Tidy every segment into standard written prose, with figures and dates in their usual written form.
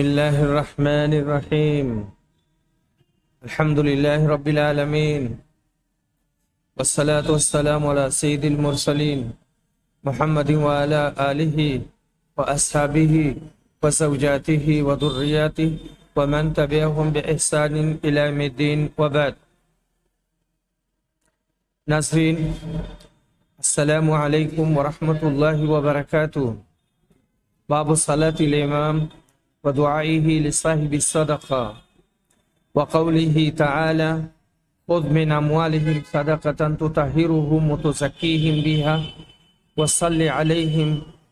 الله الرحمن الرحيم. الحمد لله رب العالمين، والصلاة والسلام على سيد المرسلين محمد وعلى آله وأصحابه وزوجاته وذرياته ومن تبعهم بإحسان إلى يوم الدين، وبعد. ناظرین، السلام علیکم ورحمۃ اللہ وبرکاتہ. باب صلاة الامام ودعائه لصاحب الصدقہ وقوله تعالی خذ من اموالهم صدقة تطهرهم وتزكيهم بها وصل عليهم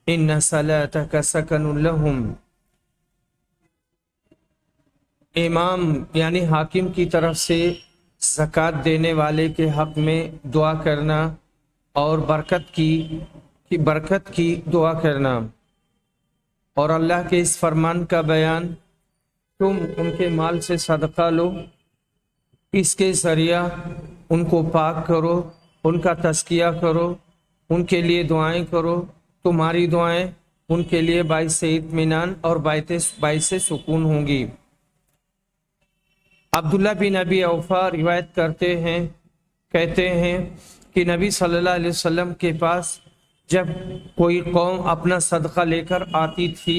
ان صلاتك سكن لهم. امام یعنی حاکم کی طرف سے زکوٰۃ دینے والے کے حق میں دعا کرنا اور برکت کی دعا کرنا، اور اللہ کے اس فرمان کا بیان، تم ان کے مال سے صدقہ لو، اس کے ذریعہ ان کو پاک کرو، ان کا تزکیہ کرو، ان کے لیے دعائیں کرو، تمہاری دعائیں ان کے لیے باعث اطمینان اور باعث سکون ہوں گی. عبداللہ بن ابی اوفا روایت کہتے ہیں کہ نبی صلی اللہ علیہ وسلم کے پاس جب کوئی قوم اپنا صدقہ لے کر آتی تھی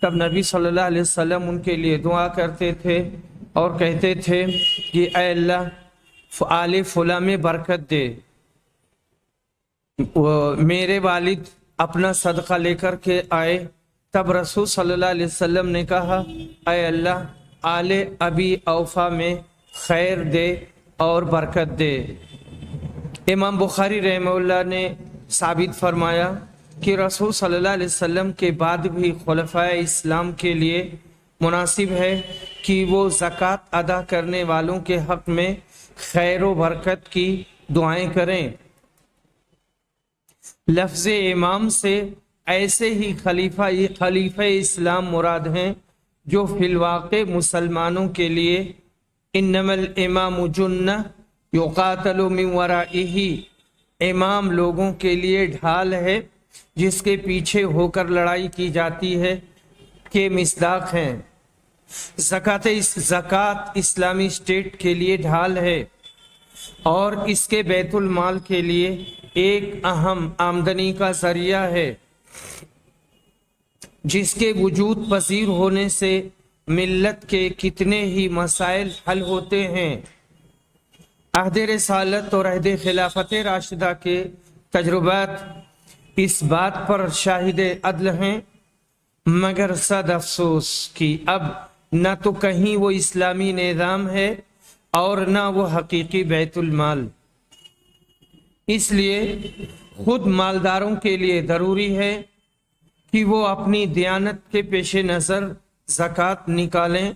تب نبی صلی اللہ علیہ وسلم ان کے لیے دعا کرتے تھے اور کہتے تھے کہ اے اللہ آل فلاں میں برکت دے. میرے والد اپنا صدقہ لے کر کے آئے تب رسول صلی اللہ علیہ وسلم نے کہا اے اللہ آل ابی اوفا میں خیر دے اور برکت دے. امام بخاری رحمہ اللہ نے ثابت فرمایا کہ رسول صلی اللہ علیہ وسلم کے بعد بھی خلفائے اسلام کے لیے مناسب ہے کہ وہ زکوٰۃ ادا کرنے والوں کے حق میں خیر و برکت کی دعائیں کریں. لفظ امام سے ایسے ہی خلیفہ اسلام مراد ہیں جو فی الواقع مسلمانوں کے لیے انما الامام جنہ یقاتل من ورائہ، امام لوگوں کے لیے ڈھال ہے جس کے پیچھے ہو کر لڑائی کی جاتی ہے کہ مصداق ہیں. زکوٰۃ اسلامی اسٹیٹ کے لیے ڈھال ہے اور اس کے بیت المال کے لیے ایک اہم آمدنی کا ذریعہ ہے جس کے وجود پذیر ہونے سے ملت کے کتنے ہی مسائل حل ہوتے ہیں. عہد رسالت اور عہد خلافت راشدہ کے تجربات اس بات پر شاہد عدل ہیں، مگر صد افسوس کہ اب نہ تو کہیں وہ اسلامی نظام ہے اور نہ وہ حقیقی بیت المال. اس لیے خود مالداروں کے لیے ضروری ہے کہ وہ اپنی دیانت کے پیش نظر زکوٰۃ نکالیں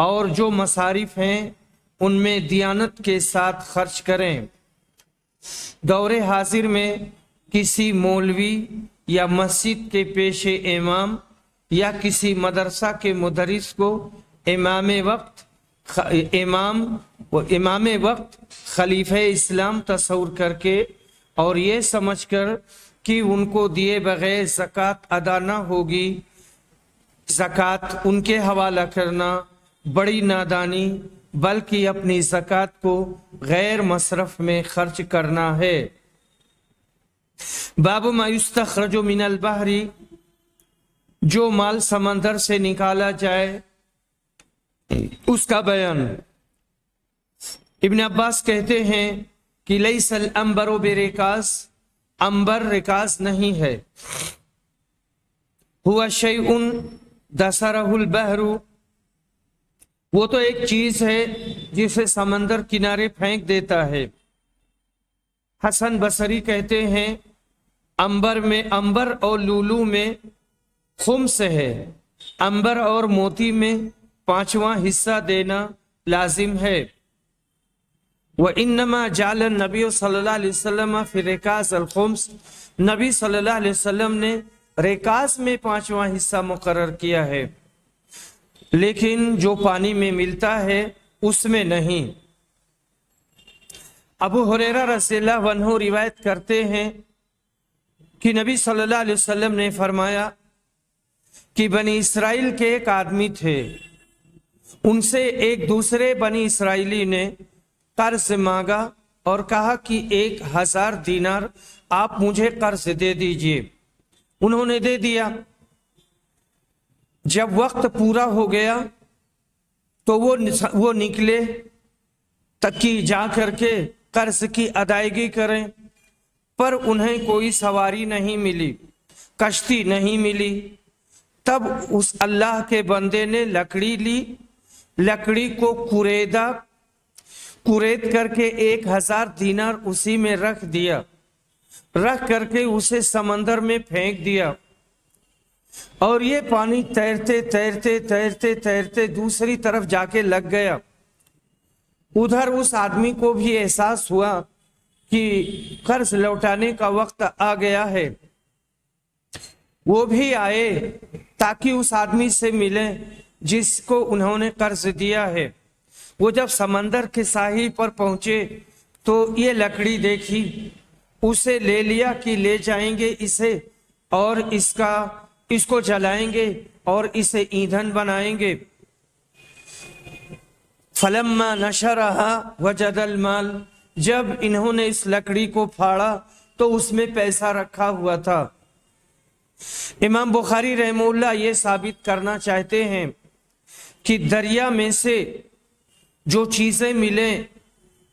اور جو مصارف ہیں ان میں دیانت کے ساتھ خرچ کریں. دور حاضر میں کسی مولوی یا مسجد کے پیش امام یا کسی مدرسہ کے مدرس کو امام وقت خلیفہ اسلام تصور کر کے اور یہ سمجھ کر کہ ان کو دیے بغیر زکوٰۃ ادا نہ ہوگی، زکوٰۃ ان کے حوالہ کرنا بڑی نادانی، بلکہ اپنی زکوٰۃ کو غیر مصرف میں خرچ کرنا ہے. باب ما یستخرج من البحر، جو مال سمندر سے نکالا جائے اس کا بیان. ابن عباس کہتے ہیں کہ لیس العنبر برکاز، عنبر رکاز نہیں ہے. ہوا شیء دسرہ البحر، وہ تو ایک چیز ہے جسے سمندر کنارے پھینک دیتا ہے. حسن بصری کہتے ہیں عنبر اور لولو میں خمس ہے، عنبر اور موتی میں 5واں حصہ دینا لازم ہے. وَإِنَّمَا جَعَلَ النَّبِيُّ صلی اللہ علیہ وسلم فی رکاز الخمس، نبی صلی اللہ علیہ وسلم نے رکاز میں 5واں حصہ مقرر کیا ہے، لیکن جو پانی میں ملتا ہے اس میں نہیں. ابو ہریرہ رضی اللہ عنہ روایت کرتے ہیں کہ نبی صلی اللہ علیہ وسلم نے فرمایا کہ بنی اسرائیل کے ایک آدمی تھے، ان سے ایک دوسرے بنی اسرائیلی نے قرض مانگا اور کہا کہ 1000 دینار آپ مجھے قرض دے دیجئے۔ انہوں نے دے دیا۔ جب وقت پورا ہو گیا تو وہ نکلے تاکہ جا کر کے قرض کی ادائیگی کریں، پر انہیں کوئی سواری نہیں ملی، کشتی نہیں ملی۔ تب اس اللہ کے بندے نے لکڑی لی، لکڑی کو کورید کر کے 1000 دینار اسی میں رکھ دیا، رکھ کر کے اسے سمندر میں پھینک دیا، اور یہ پانی تیرتے تیرتے تیرتے تیرتے دوسری طرف جا کے لگ گیا۔ ادھر اس آدمی کو بھی احساس ہوا کہ قرض لوٹانے کا وقت آ گیا ہے۔ وہ بھی آئے تاکہ اس آدمی سے ملیں جس کو انہوں نے قرض دیا ہے۔ وہ جب سمندر کے ساحل پر پہنچے تو یہ لکڑی دیکھی، اسے لے لیا کہ لے جائیں گے اسے اور اس کو جلائیں گے اور اسے ایندھن بنائیں گے۔ فلما نشرها وجد المال، جب انہوں نے اس لکڑی کو پھاڑا تو اس میں پیسہ رکھا ہوا تھا۔ امام بخاری رحمہ اللہ یہ ثابت کرنا چاہتے ہیں کہ دریا میں سے جو چیزیں ملیں،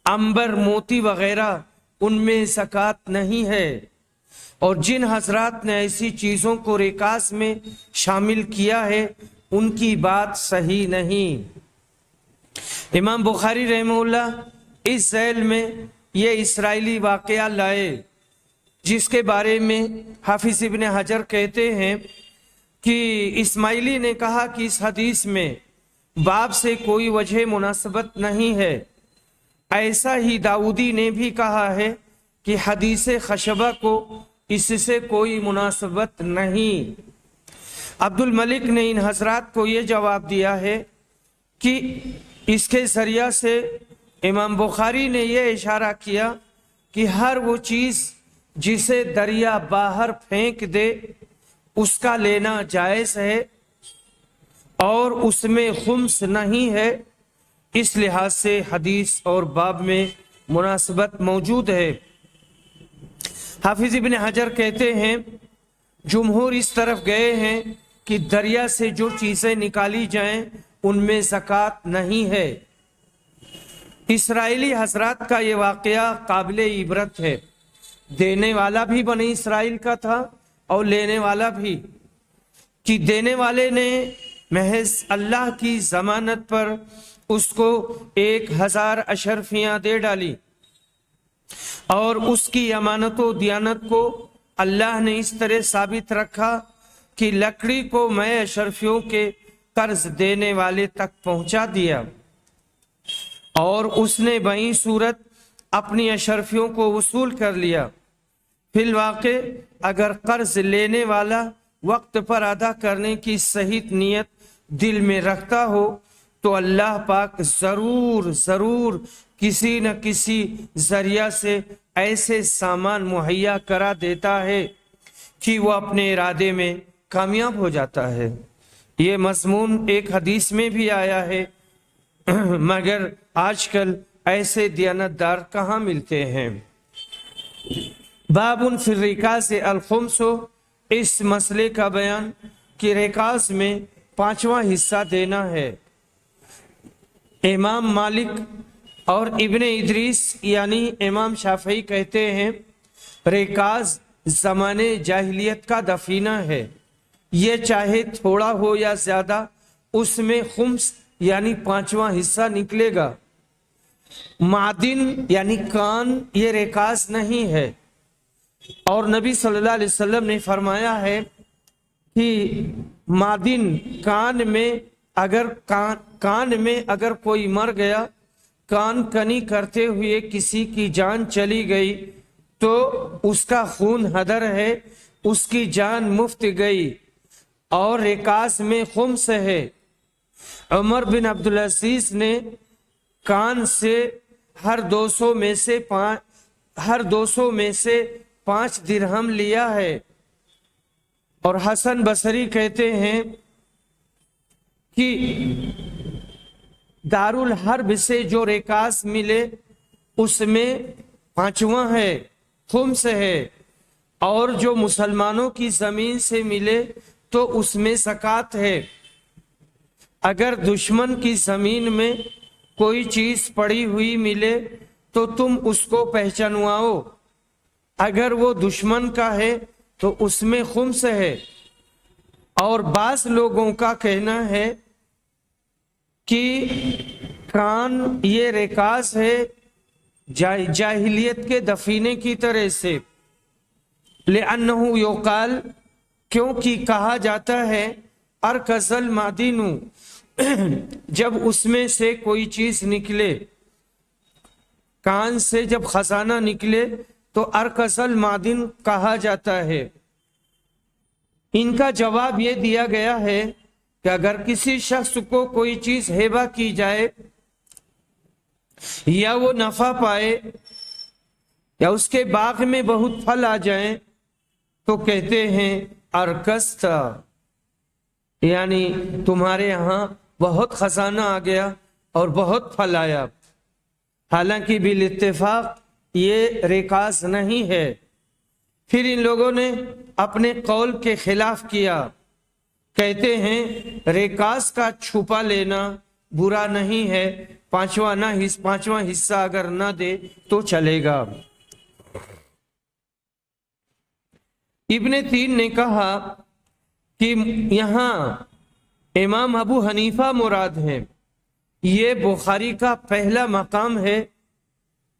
عنبر، موتی وغیرہ، ان میں زکوٰۃ نہیں ہے، اور جن حضرات نے ایسی چیزوں کو ریکاز میں شامل کیا ہے ان کی بات صحیح نہیں۔ امام بخاری رحمہ اللہ اس ذیل میں یہ اسرائیلی واقعہ لائے جس کے بارے میں حافظ ابن حجر کہتے ہیں کہ اسماعیلی نے کہا کہ اس حدیث میں باب سے کوئی وجہ مناسبت نہیں ہے۔ ایسا ہی داؤدی نے بھی کہا ہے کہ حدیث خشبہ کو اس سے کوئی مناسبت نہیں۔ عبد الملک نے ان حضرات کو یہ جواب دیا ہے کہ اس کے ذریعہ سے امام بخاری نے یہ اشارہ کیا کہ ہر وہ چیز جسے دریا باہر پھینک دے اس کا لینا جائز ہے اور اس میں خمس نہیں ہے، اس لحاظ سے حدیث اور باب میں مناسبت موجود ہے۔ حافظ ابن حجر کہتے ہیں جمہور اس طرف گئے ہیں کہ دریا سے جو چیزیں نکالی جائیں ان میں زکوٰۃ نہیں ہے۔ اسرائیلی حضرات کا یہ واقعہ قابل عبرت ہے، دینے والا بھی بنی اسرائیل کا تھا اور لینے والا بھی، کہ دینے والے نے محض اللہ کی ضمانت پر اس کو 1000 اشرفیاں دے ڈالی، اور اس کی امانت و دیانت کو اللہ نے اس طرح ثابت رکھا کہ لکڑی کو میں اشرفیوں کے قرض دینے والے تک پہنچا دیا، اور اس نے بائیں صورت اپنی اشرفیوں کو وصول کر لیا۔ فی الواقع اگر قرض لینے والا وقت پر ادا کرنے کی صحیح نیت دل میں رکھتا ہو تو اللہ پاک ضرور کسی نہ کسی ذریعہ سے ایسے سامان مہیا کرا دیتا ہے کہ وہ اپنے ارادے میں کامیاب ہو جاتا ہے۔ یہ مضمون ایک حدیث میں بھی آیا ہے، مگر آج کل ایسے دیانتدار کہاں ملتے ہیں۔ باب فی الرکاز الخمس، اس مسئلے کا بیان کہ ریکاز میں 5واں حصہ دینا ہے۔ امام مالک اور ابن ادریس یعنی امام شافعی کہتے ہیں ریکاز زمانے جاہلیت کا دفینہ ہے، یہ چاہے تھوڑا ہو یا زیادہ اس میں خمس یعنی 5واں حصہ نکلے گا۔ معدن یعنی کان یہ ریکاز نہیں ہے، اور نبی صلی اللہ علیہ وسلم نے فرمایا ہے کہ معدن کان میں اگر کوئی مر گیا، کان کنی کرتے ہوئے کسی کی جان چلی گئی تو اس کا خون ہدر ہے، اس کی جان مفت گئی، اور ریکاز میں خمس ہے۔ عمر بن عبدالعزیز نے کان سے ہر 200 میں سے 5 درہم لیا ہے، اور حسن بصری کہتے ہیں کہ دارالحرب سے جو ریکاز ملے اس میں 5واں ہے، خمس ہے، اور جو مسلمانوں کی زمین سے ملے تو اس میں زکوٰۃ ہے۔ اگر دشمن کی زمین میں کوئی چیز پڑی ہوئی ملے تو تم اس کو پہچانواؤ، اگر وہ دشمن کا ہے تو اس میں خمس ہے۔ اور بعض لوگوں کا کہنا ہے کہ کان یہ ریکاز ہے جاہلیت کے دفینے کی طرح سے، لِأَنَّهُ يُقَالُ کیونکہ کہا جاتا ہے ارکز المعدن جب اس میں سے کوئی چیز نکلے، کان سے جب خزانہ نکلے تو ارکز المعدن کہا جاتا ہے۔ ان کا جواب یہ دیا گیا ہے کہ اگر کسی شخص کو کوئی چیز ہیبہ کی جائے یا وہ نفع پائے یا اس کے باغ میں بہت پھل آ جائیں تو کہتے ہیں ارکستا، یعنی تمہارے یہاں بہت خزانہ آ گیا اور بہت پھل آیا، حالانکہ بالاتفاق یہ ریکاز نہیں ہے۔ پھر ان لوگوں نے اپنے قول کے خلاف کیا، کہتے ہیں ریکاز کا چھپا لینا برا نہیں ہے، پانچواں حصہ اگر نہ دے تو چلے گا۔ ابن تین نے کہا کہ یہاں امام ابو حنیفہ مراد ہے، یہ بخاری کا پہلا مقام ہے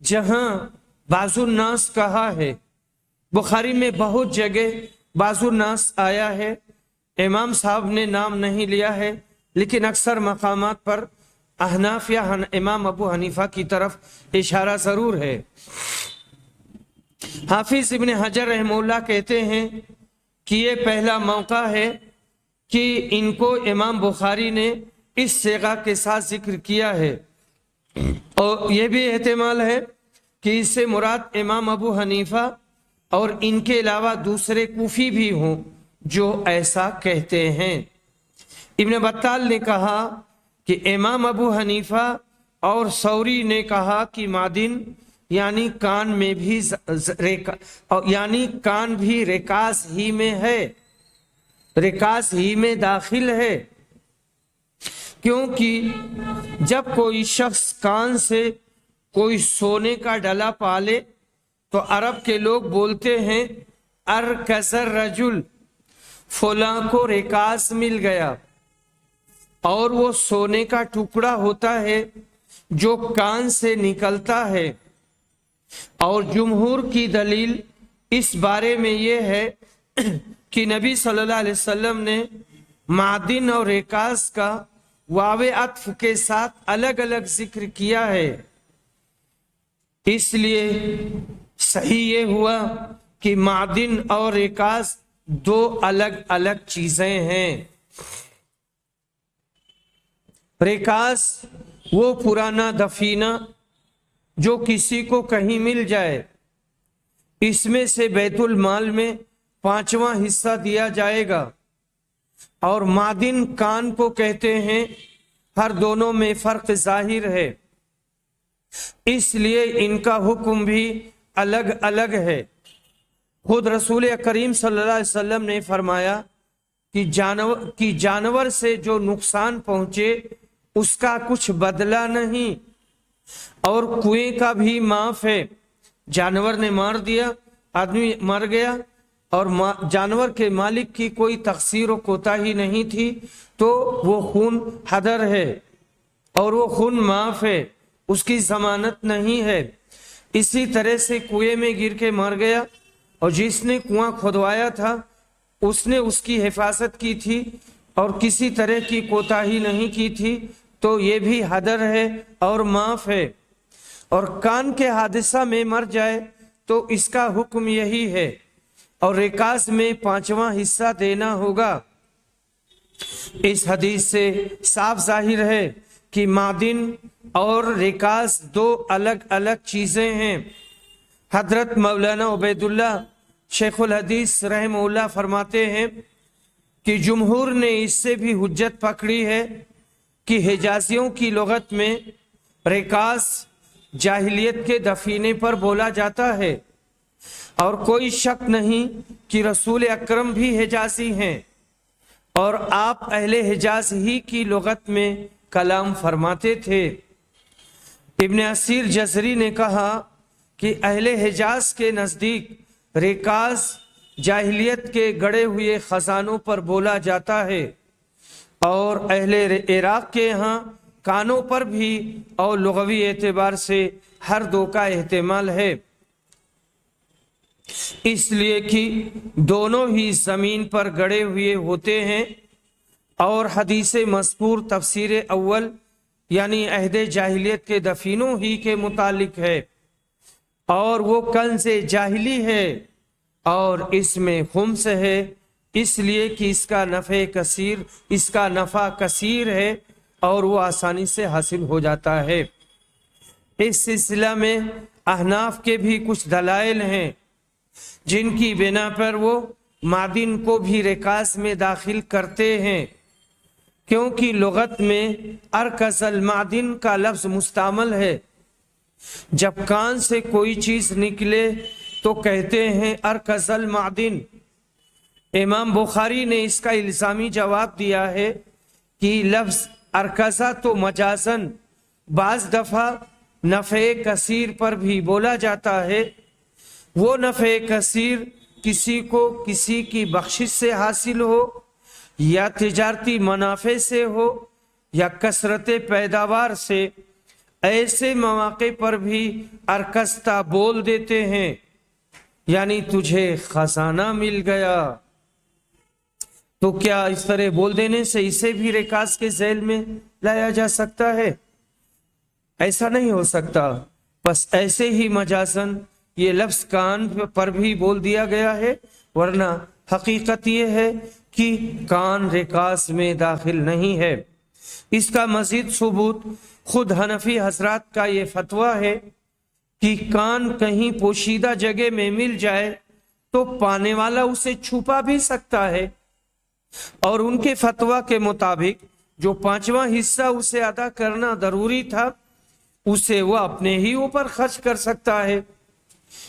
جہاں بعض الناس کہا ہے۔ بخاری میں بہت جگہ بعض الناس آیا ہے، امام صاحب نے نام نہیں لیا ہے، لیکن اکثر مقامات پر احناف یا امام ابو حنیفہ کی طرف اشارہ ضرور ہے۔ حافظ ابن حجر رحمہ اللہ کہتے ہیں کہ یہ پہلا موقع ہے کہ ان کو امام بخاری نے اس صیغہ کے ساتھ ذکر کیا ہے، اور یہ بھی احتمال ہے کہ اس سے مراد امام ابو حنیفہ اور ان کے علاوہ دوسرے کوفی بھی ہوں جو ایسا کہتے ہیں۔ ابن بطال نے کہا کہ امام ابو حنیفہ اور ثوری نے کہا کہ معدن یعنی کان میں بھی یعنی کان بھی ریکاز ہی میں ہے، ریکاز ہی میں داخل ہے، کیونکہ جب کوئی شخص کان سے کوئی سونے کا ڈلا پالے تو عرب کے لوگ بولتے ہیں ارکز الرجل، فلاں کو ریکاز مل گیا، اور وہ سونے کا ٹکڑا ہوتا ہے جو کان سے نکلتا ہے۔ اور جمہور کی دلیل اس بارے میں یہ ہے کہ نبی صلی اللہ علیہ وسلم نے معدن اور ریکاز کا واو عطف کے ساتھ الگ الگ ذکر کیا ہے، اس لیے صحیح یہ ہوا کہ معدن اور ریکاز دو الگ الگ چیزیں ہیں۔ ریکاز وہ پرانا دفینہ جو کسی کو کہیں مل جائے، اس میں سے بیت المال میں 5واں حصہ دیا جائے گا، اور معدن کان کو کہتے ہیں، ہر دونوں میں فرق ظاہر ہے، اس لیے ان کا حکم بھی الگ الگ ہے۔ خود رسول کریم صلی اللہ علیہ وسلم نے فرمایا کہ جانور سے جو نقصان پہنچے اس کا کچھ بدلہ نہیں، اور کنویں کا بھی معاف ہے۔ جانور نے مار دیا، آدمی مر گیا، اور جانور کے مالک کی کوئی تقصیر و کوتاہی نہیں تھی تو وہ خون حدر ہے اور وہ خون معاف ہے، اس کی ضمانت نہیں ہے۔ اسی طرح سے کنویں میں گر کے مر گیا اور جس نے کنواں کھودوایا تھا اس نے اس کی حفاظت کی تھی اور کسی طرح کی کوتاہی نہیں کی تھی تو یہ بھی حدر ہے اور معاف ہے۔ اور کان کے حادثہ میں مر جائے تو اس کا حکم یہی ہے، اور ریکاز میں 5واں حصہ دینا ہوگا۔ اس حدیث سے صاف ظاہر ہے کہ معدن اور ریکاز دو الگ الگ چیزیں ہیں۔ حضرت مولانا عبید اللہ شیخ الحدیث رحمہ اللہ فرماتے ہیں کہ جمہور نے اس سے بھی حجت پکڑی ہے کہ حجازیوں کی لغت میں رکاز جاہلیت کے دفینے پر بولا جاتا ہے، اور کوئی شک نہیں کہ رسول اکرم بھی حجازی ہیں اور آپ اہل حجاز ہی کی لغت میں کلام فرماتے تھے۔ ابن اسیر جزری نے کہا کہ اہل حجاز کے نزدیک رکاز جاہلیت کے گڑے ہوئے خزانوں پر بولا جاتا ہے، اور اہل عراق کے ہاں کانوں پر بھی اور لغوی اعتبار سے ہر دو کا احتمال ہے، اس لیے کہ دونوں ہی زمین پر گڑے ہوئے ہوتے ہیں، اور حدیث مذکور تفسیر اول یعنی عہد جاہلیت کے دفینوں ہی کے متعلق ہے، اور وہ کنز جاہلی ہے اور اس میں خمس ہے، اس لیے کہ اس کا نفع کثیر ہے اور وہ آسانی سے حاصل ہو جاتا ہے۔ اس سلسلہ میں احناف کے بھی کچھ دلائل ہیں جن کی بنا پر وہ معدن کو بھی رکاز میں داخل کرتے ہیں، کیونکہ لغت میں ارکز المعدن کا لفظ مستعمل ہے۔ جب کان سے کوئی چیز نکلے تو کہتے ہیں ارکز المعدن۔ امام بخاری نے اس کا الزامی جواب دیا ہے کہ لفظ ارکزہ تو مجازن بعض دفعہ نفع کثیر پر بھی بولا جاتا ہے، وہ نفع کثیر کسی کو کسی کی بخشش سے حاصل ہو یا تجارتی منافع سے ہو یا کثرت پیداوار سے، ایسے مواقع پر بھی ارکستہ بول دیتے ہیں، یعنی تجھے خزانہ مل گیا۔ تو کیا اس طرح بول دینے سے اسے بھی رکاز کے ذیل میں لایا جا سکتا ہے؟ ایسا نہیں ہو سکتا، بس ایسے ہی مجازن یہ لفظ کان پر بھی بول دیا گیا ہے، ورنہ حقیقت یہ ہے کہ کان رکاز میں داخل نہیں ہے۔ اس کا مزید ثبوت خود حنفی حضرات کا یہ فتویٰ ہے کہ کان کہیں پوشیدہ جگہ میں مل جائے تو پانے والا اسے چھپا بھی سکتا ہے، اور ان کے فتویٰ کے مطابق جو 5واں حصہ اسے ادا کرنا ضروری تھا اسے وہ اپنے ہی اوپر خرچ کر سکتا ہے۔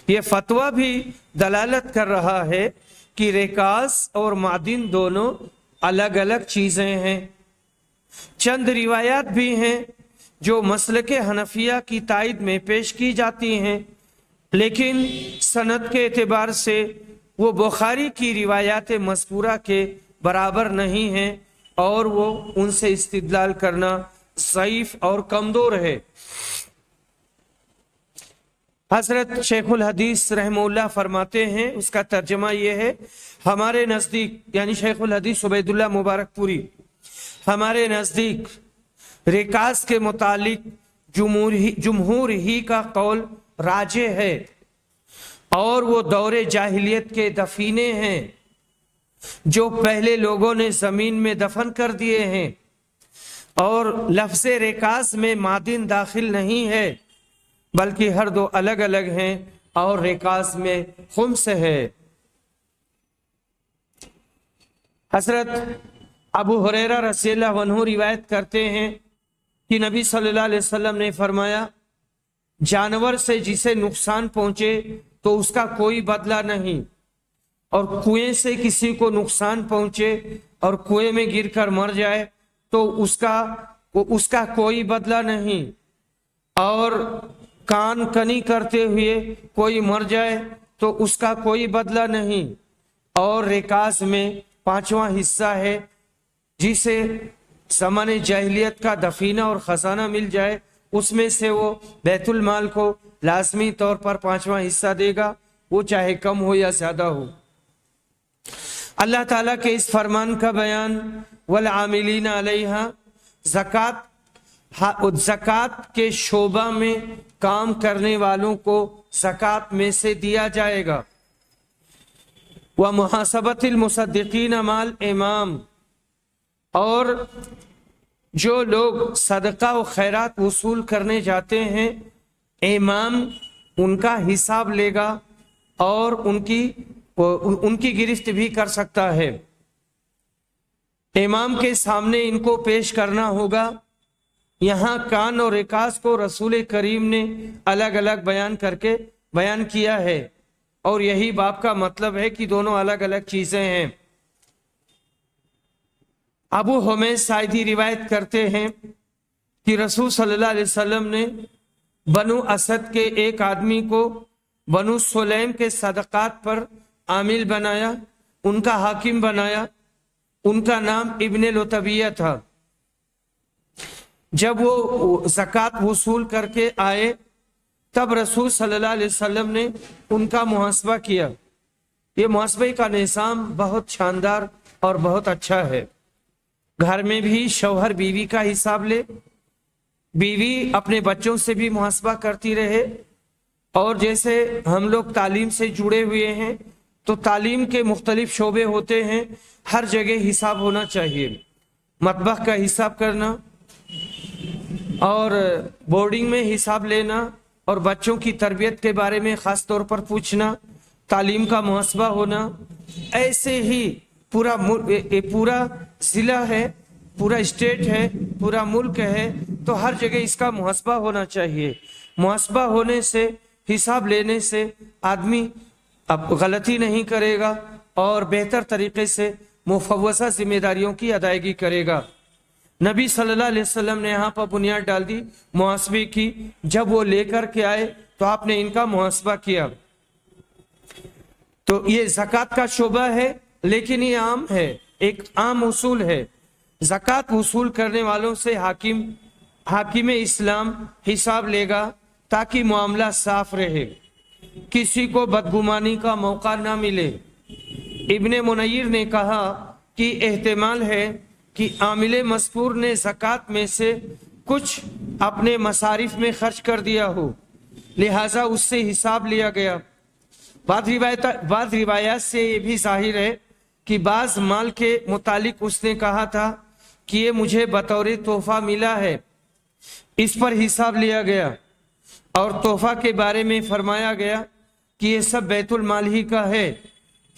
یہ فتویٰ بھی دلالت کر رہا ہے کہ رکاز اور معدن دونوں الگ الگ چیزیں ہیں۔ چند روایات بھی ہیں جو مسلک حنفیہ کی تائید میں پیش کی جاتی ہیں، لیکن سند کے اعتبار سے وہ بخاری کی روایات مذکورہ کے برابر نہیں ہیں، اور وہ ان سے استدلال کرنا ضعیف اور کمزور ہے۔ حضرت شیخ الحدیث رحمہ اللہ فرماتے ہیں، اس کا ترجمہ یہ ہے، ہمارے نزدیک یعنی شیخ الحدیث عبید اللہ مبارک پوری، ہمارے نزدیک رکاز کے متعلق جمہور ہی کا قول راجح ہے، اور وہ دور جاہلیت کے دفینے ہیں جو پہلے لوگوں نے زمین میں دفن کر دیے ہیں، اور لفظ رکاز میں معدن داخل نہیں ہے بلکہ ہر دو الگ الگ ہیں، اور رکاز میں خمس ہے۔ حضرت ابو ہریرہ رضی اللہ عنہ روایت کرتے ہیں کہ نبی صلی اللہ علیہ وسلم نے فرمایا، جانور سے جسے نقصان پہنچے تو اس کا کوئی بدلہ نہیں، اور کنویں سے کسی کو نقصان پہنچے اور کنویں میں گر کر مر جائے تو اس کا کوئی بدلہ نہیں، اور کان کنی کرتے ہوئے کوئی مر جائے تو اس کا کوئی بدلہ نہیں، اور رکاز میں 5واں حصہ ہے، جسے زمان جاہلیت کا دفینہ اور خزانہ مل جائے اس میں سے وہ بیت المال کو لازمی طور پر 5واں حصہ دے گا، وہ چاہے کم ہو یا زیادہ ہو۔ اللہ تعالیٰ کے اس فرمان کا بیان والعاملین علیہا، زکوٰۃ کے شعبہ میں کام کرنے والوں کو زکوٰۃ میں سے دیا جائے گا، ومحاسبۃ المصدقین مع الامام، اور جو لوگ صدقہ و خیرات وصول کرنے جاتے ہیں امام ان کا حساب لے گا اور ان کی گرفت بھی کر سکتا ہے۔ امام کے سامنے ان کو پیش کرنا ہوگا۔ یہاں کان اور رکاز کو رسول کریم نے الگ الگ بیان کر کے بیان کیا ہے، اور یہی باب کا مطلب ہے کہ دونوں الگ الگ چیزیں ہیں۔ ابو حمید ساعدی روایت کرتے ہیں کہ رسول صلی اللہ علیہ وسلم نے بنو اسد کے ایک آدمی کو بنو سلیم کے صدقات پر عامل بنایا، ان کا حاکم بنایا۔ ان کا نام ابن لطبیہ تھا۔ جب وہ زکوٰۃ وصول کر کے آئے تب رسول صلی اللہ علیہ وسلم نے ان کا محاسبہ کیا۔ یہ محاسبے کا نظام بہت شاندار اور بہت اچھا ہے۔ گھر میں بھی شوہر بیوی کا حساب لے، بیوی اپنے بچوں سے بھی محاسبہ کرتی رہے، اور جیسے ہم لوگ تعلیم سے جڑے ہوئے ہیں تو تعلیم کے مختلف شعبے ہوتے ہیں، ہر جگہ حساب ہونا چاہیے۔ مطبخ کا حساب کرنا، اور بورڈنگ میں حساب لینا، اور بچوں کی تربیت کے بارے میں خاص طور پر پوچھنا، تعلیم کا محاسبہ ہونا۔ ایسے ہی پورا ضلع ہے، پورا اسٹیٹ ہے، پورا ملک ہے، تو ہر جگہ اس کا محاسبہ ہونا چاہیے۔ محاسبہ ہونے سے، حساب لینے سے آدمی اب غلطی نہیں کرے گا اور بہتر طریقے سے مفوضہ ذمہ داریوں کی ادائیگی کرے گا۔ نبی صلی اللہ علیہ وسلم نے یہاں پر بنیاد ڈال دی محاسبے کی۔ جب وہ لے کر کے آئے تو آپ نے ان کا محاسبہ کیا۔ تو یہ زکوٰۃ کا شعبہ ہے، لیکن یہ عام ہے، ایک عام اصول ہے۔ زکوٰۃ وصول کرنے والوں سے حاکم اسلام حساب لے گا تاکہ معاملہ صاف رہے، کسی کو بدگمانی کا موقع نہ ملے۔ ابن منیر نے کہا کہ احتمال ہے کہ عامل مذکور نے زکوٰۃ میں سے کچھ اپنے مصارف میں خرچ کر دیا ہو، لہٰذا اس سے حساب لیا گیا۔ بعض روایات سے یہ بھی ظاہر ہے کہ بعض مال کے متعلق اس نے کہا تھا کہ یہ مجھے بطور تحفہ ملا ہے، اس پر حساب لیا گیا، اور تحفہ کے بارے میں فرمایا گیا کہ یہ سب بیت المال ہی کا ہے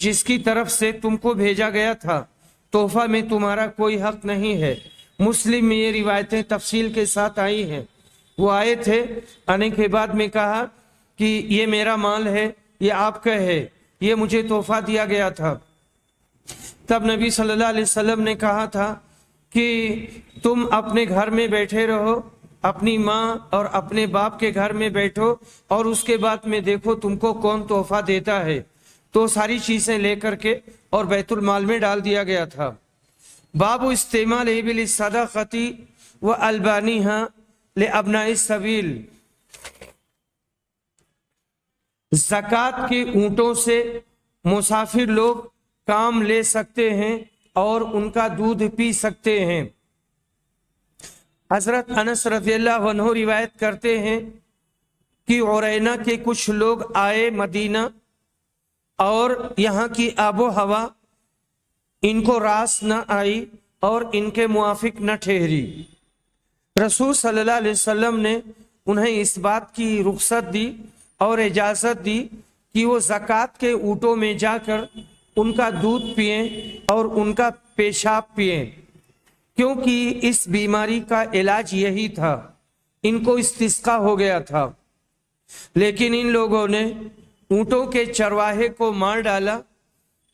جس کی طرف سے تم کو بھیجا گیا تھا، تحفہ میں تمہارا کوئی حق نہیں ہے۔ مسلم میں یہ روایتیں تفصیل کے ساتھ آئی ہیں۔ وہ آئے تھے، آنے کے بعد میں کہا کہ یہ میرا مال ہے، یہ آپ کا ہے، یہ مجھے تحفہ دیا گیا تھا۔ تب نبی صلی اللہ علیہ وسلم نے کہا تھا کہ تم اپنے گھر میں بیٹھے رہو، اپنی ماں اور اپنے باپ کے گھر میں بیٹھو، اور اس کے بعد میں دیکھو تم کو کون تحفہ دیتا ہے۔ تو ساری چیزیں لے کر کے اور بیت المال میں ڈال دیا گیا تھا۔ باب استعمال ابل الصدقۃ و البانیہا لابناء السبیل، زکوٰۃ کے اونٹوں سے مسافر لوگ کام لے سکتے ہیں اور ان کا دودھ پی سکتے ہیں۔ حضرت انس رضی اللہ عنہ روایت کرتے ہیں کہ عرینہ کے کچھ لوگ آئے مدینہ، اور یہاں کی آب و ہوا ان کو راس نہ آئی اور ان کے موافق نہ ٹھہری۔ رسول صلی اللہ علیہ وسلم نے انہیں اس بات کی رخصت دی اور اجازت دی کہ وہ زکوٰۃ کے اونٹوں میں جا کر ان کا دودھ پئیں اور ان کا پیشاب پئیں، کیونکہ اس بیماری کا علاج یہی تھا۔ ان کو استسقا ہو گیا تھا، لیکن ان لوگوں نے اونٹوں کے چرواہے کو مار ڈالا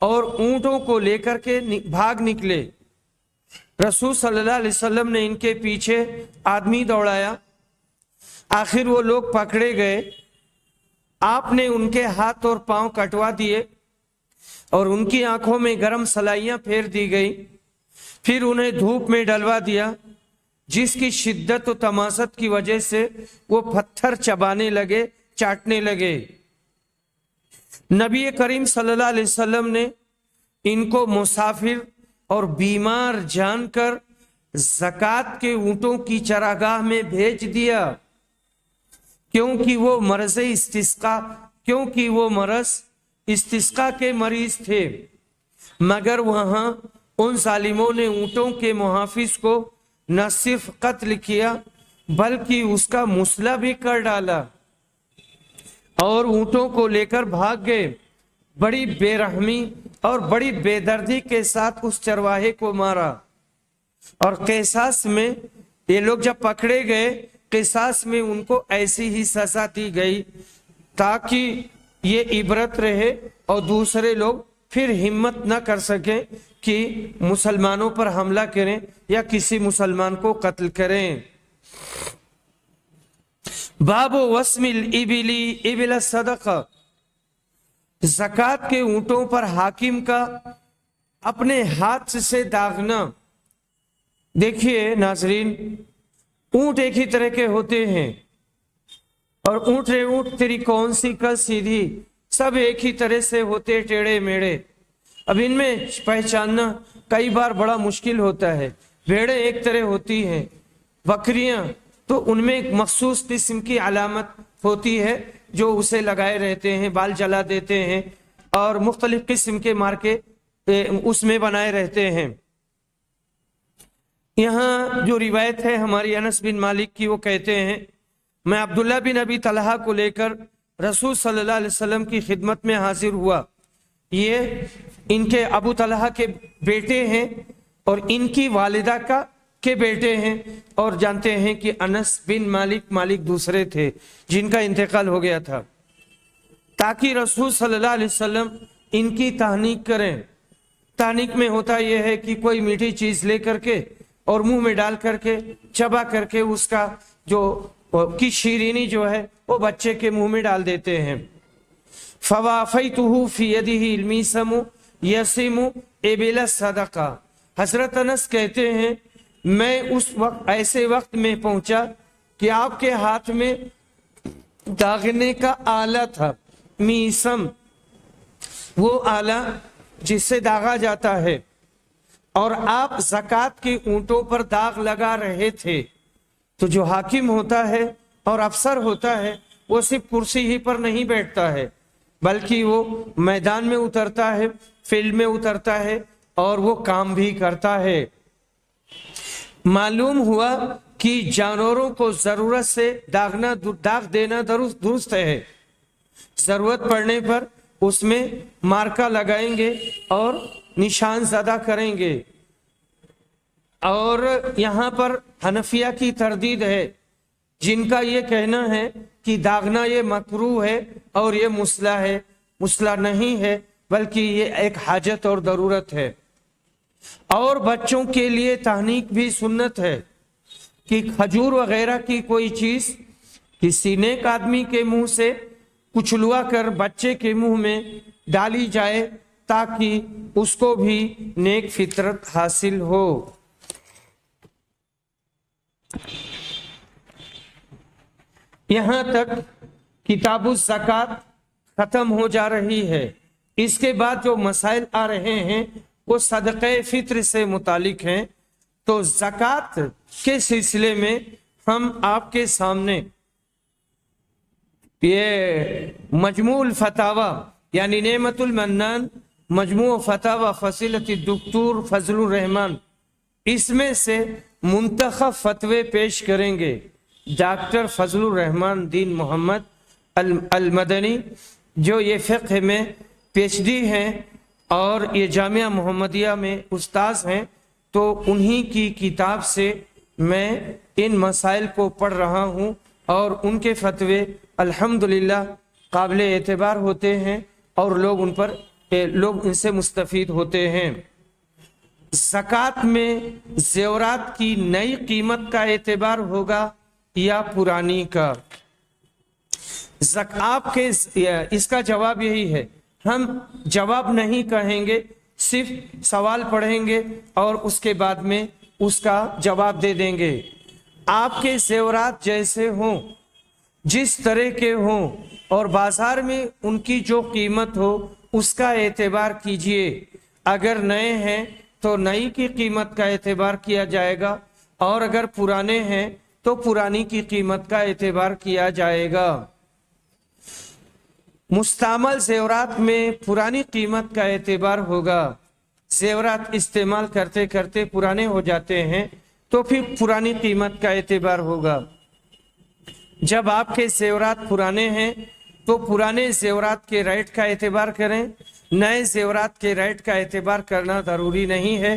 اور اونٹوں کو لے کر کے بھاگ نکلے۔ رسول صلی اللہ علیہ وسلم نے ان کے پیچھے آدمی دوڑایا، آخر وہ لوگ پکڑے گئے۔ آپ نے ان کے ہاتھ اور پاؤں کٹوا دیے اور ان کی آنکھوں میں گرم سلائیاں پھیر دی گئی، پھر انہیں دھوپ میں ڈلوا دیا، جس کی شدت و تمازت کی وجہ سے وہ پتھر چبانے لگے، چاٹنے لگے۔ نبی کریم صلی اللہ علیہ وسلم نے ان کو مسافر اور بیمار جان کر زکوٰۃ کے اونٹوں کی چراگاہ میں بھیج دیا، کیونکہ وہ مرض استسقا کے مریض تھے۔ مگر وہاں ان ظالموں نے اونٹوں کے محافظ کو نہ صرف قتل کیا بلکہ اس کا مسئلہ بھی کر ڈالا اور اونٹوں کو لے کر بھاگ گئے۔ بڑی بے رحمی اور بڑی بے دردی کے ساتھ اس چرواہے کو مارا۔ اور قصاص میں یہ لوگ جب پکڑے گئے قصاص میں ان کو ایسی ہی سزا دی گئی تاکہ یہ عبرت رہے اور دوسرے لوگ پھر ہمت نہ کر سکیں کہ مسلمانوں پر حملہ کریں یا کسی مسلمان کو قتل کریں۔ باب وسم الابلی ابل صدقہ، زکوٰۃ کے اونٹوں پر حاکم کا اپنے ہاتھ سے داغنا۔ دیکھیے ناظرین، اونٹ ایک ہی طرح کے ہوتے ہیں اور اونٹ رے اونٹ تیری کون سی کل سیدھی، سب ایک ہی طرح سے ہوتے ٹیڑھے میڑے۔ اب ان میں پہچاننا کئی بار بڑا مشکل ہوتا ہے۔ بھیڑیں ایک طرح ہوتی ہیں، بکریاں تو ان میں ایک مخصوص قسم کی علامت ہوتی ہے جو اسے لگائے رہتے ہیں، بال جلا دیتے ہیں اور مختلف قسم کے مارکے اس میں بنائے رہتے ہیں۔ یہاں جو روایت ہے ہماری انس بن مالک کی، وہ کہتے ہیں میں عبداللہ بن ابی طلحہ کو لے کر رسول صلی اللہ علیہ وسلم کی خدمت میں حاضر ہوا۔ یہ ان کے ابو طلحہ کے بیٹے ہیں اور ان کی والدہ کے بیٹے ہیں، اور جانتے ہیں کہ انس بن مالک دوسرے تھے جن کا انتقال ہو گیا تھا، تاکہ رسول صلی اللہ علیہ وسلم ان کی تہنیک کریں۔ تہنیک میں ہوتا یہ ہے کہ کوئی میٹھی چیز لے کر کے اور منہ میں ڈال کر کے چبا کر کے اس کا جو کی شیرینی جو ہے وہ بچے کے منہ میں ڈال دیتے ہیں۔ فوافیتہ فی یدہ المیسم یسم ابل الصدقہ، حضرت انس کہتے ہیں میں اس وقت ایسے وقت میں پہنچا کہ آپ کے ہاتھ میں داغنے کا آلہ تھا۔ میسم وہ آلہ جس سے داغا جاتا ہے، اور آپ زکوٰۃ کے اونٹوں پر داغ لگا رہے تھے۔ تو جو حاکم ہوتا ہے اور افسر ہوتا ہے وہ صرف کرسی ہی پر نہیں بیٹھتا ہے، بلکہ وہ میدان میں اترتا ہے، فیلڈ میں اترتا ہے اور وہ کام بھی کرتا ہے۔ معلوم ہوا کہ جانوروں کو ضرورت سے داغ دینا درست ہے، ضرورت پڑنے پر اس میں مارکا لگائیں گے اور نشان زدہ کریں گے۔ اور یہاں پر حنفیہ کی تردید ہے جن کا یہ کہنا ہے کہ داغنا یہ مکروہ ہے اور یہ مصلح ہے، مصلح نہیں ہے بلکہ یہ ایک حاجت اور ضرورت ہے۔ اور بچوں کے لیے تہنیک بھی سنت ہے کہ کھجور وغیرہ کی کوئی چیز کسی نیک آدمی کے منہ سے کچلوا کر بچے کے منہ میں ڈالی جائے تاکہ اس کو بھی نیک فطرت حاصل ہو۔ یہاں تک کتاب الزکوٰۃ ختم ہو جا رہی ہے۔ اس کے بعد جو مسائل آ رہے ہیں وہ صدقہ فطر سے متعلق ہیں۔ تو زکوٰۃ کے سلسلے میں ہم آپ کے سامنے یہ مجموع الفتاوی یعنی نعمت المنان مجموع فتاوی فضیلت الدکتور فضل الرحمان، اس میں سے منتخب فتوے پیش کریں گے ڈاکٹر فضل الرحمان دین محمد المدنی، جو یہ فقہ میں پی ایچ ڈی ہیں اور یہ جامعہ محمدیہ میں استاذ ہیں۔ تو انہی کی کتاب سے میں ان مسائل کو پڑھ رہا ہوں اور ان کے فتوے الحمدللہ قابل اعتبار ہوتے ہیں اور لوگ ان سے مستفید ہوتے ہیں۔ زکوٰۃ میں زیورات کی نئی قیمت کا اعتبار ہوگا یا پرانی کا؟ آپ کے اس کا جواب یہی ہے، ہم جواب نہیں کہیں گے، صرف سوال پڑھیں گے اور اس کے بعد میں اس کا جواب دے دیں گے۔ آپ کے زیورات جیسے ہوں، جس طرح کے ہوں اور بازار میں ان کی جو قیمت ہو اس کا اعتبار کیجئے۔ اگر نئے ہیں تو نئی کی قیمت کا اعتبار کیا جائے گا، اور اگر پرانے ہیں تو پرانی کی قیمت کا اعتبار کیا جائے گا۔ مستعمل زیورات میں پرانی قیمت کا اعتبار ہوگا۔ زیورات استعمال کرتے کرتے پرانے ہو جاتے ہیں تو پھر پرانی قیمت کا اعتبار ہوگا۔ جب آپ کے زیورات پرانے ہیں تو پرانے زیورات کے ریٹ کا اعتبار کریں، نئے زیورات کے ریٹ کا اعتبار کرنا ضروری نہیں ہے،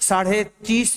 30.5